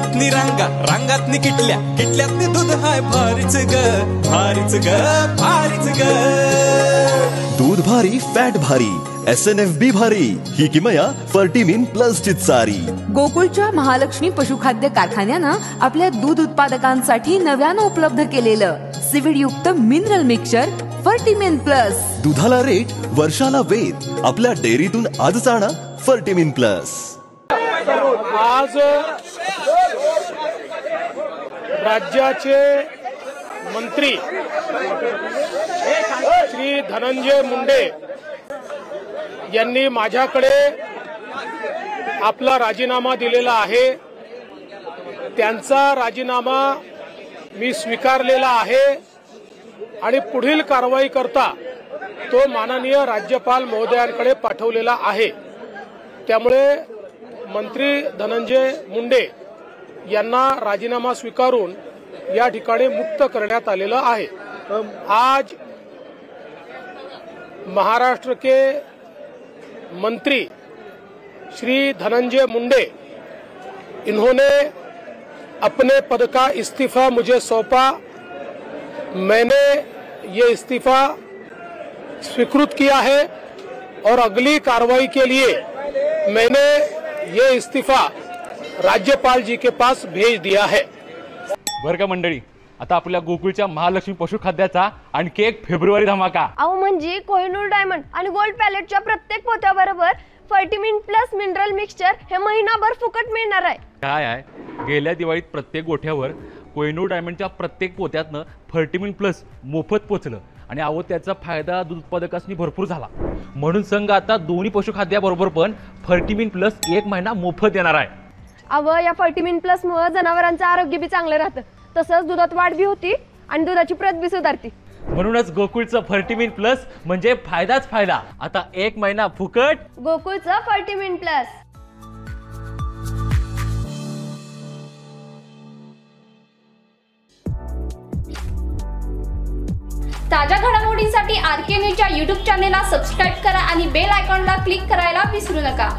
किटल्यातनी रांगा, रांगातनी किटल्या, किटल्यातनी दूध हाय भारीच ग, भारीच ग, भारीच ग. दूध भारी फॅट भारी SNFB भारी ही किमया फर्टिमिन प्लस ची चारी. गोकुळच्या महालक्ष्मी पशुखाद्य कारखान्यानं आपल्या दूध उत्पादकांसाठी नव्यानं उपलब्ध केलेलं सीविड युक्त मिनरल मिक्सचर फर्टिमिन प्लस. दुधाला रेट वर्षाला वेद. आपल्या डेअरीतून आजच आणा फर्टिमिन प्लस. आज राज्याचे मंत्री श्री धनंजय मुंडे यांनी माझ्याकडे आपला राजीनामा दिलेला आहे. त्यांचा राजीनामा मी स्वीकारलेला आहे आणि पुढील कारवाई करता तो माननीय राज्यपाल महोदयांकडे पाठवलेला आहे. त्यामुळे मंत्री धनंजय मुंडे यांना राजीनामा स्वीकारून या ठिकाणी मुक्त करण्यात आलेलं आहे. आज महाराष्ट्र के मंत्री श्री धनंजय मुंडे इन्होंने अपने पद का इस्तीफा मुझे सौंपा. मैंने ये इस्तीफा स्वीकृत किया है और अगली कार्रवाई के लिए मैंने ये इस्तीफा राज्यपाल जी के पास भेज दिया है. बरं का मंडळी, आता आपल्या गोकुळच्या महालक्ष्मी पशुखाद्याचा आणखी एक फेब्रुवारी धमाका. अहो म्हणजे कोहिनूर डायमंड आणि गोल्ड पॅलेटच्या प्रत्येक पोत्याबरोबर फर्टिमिन प्लस मिनरल मिक्सचर हे महिनाभर फुकट मिळणार आहे. काय आहे, गेल्या दिवाळीत प्रत्येक गोठ्यावर कोहिनूर डायमंडच्या प्रत्येक पोत्यातनं फर्टिमिन प्लस मोफत पोचलं आणि अहो त्याचा फायदा दूध उत्पादकांनी भरपूर झाला. म्हणून संघ आता दोन्ही पशुखाद्याबरोबर पण फर्टिमिन प्लस 1 महिना मोफत देणार आहे. अहो या फर्टिमिन प्लस मुळे जनावरांचं आरोग्य बी चांगलं राहतं, तसंच दुधात वाढ बी होती आणि दुधाची प्रत बी सुधारती. म्हणूनच गोकुळचं फर्टिमिन प्लस म्हणजे फायदाच फायदा. आता 1 महिना फुकट गोकुळचं फर्टिमिन प्लस. ताज्या घडामोडींसाठी RK न्यूजच्या YouTube चॅनेलला सबस्क्राईब करा आणि बेल आयकॉनला क्लिक करायला विसरू नका.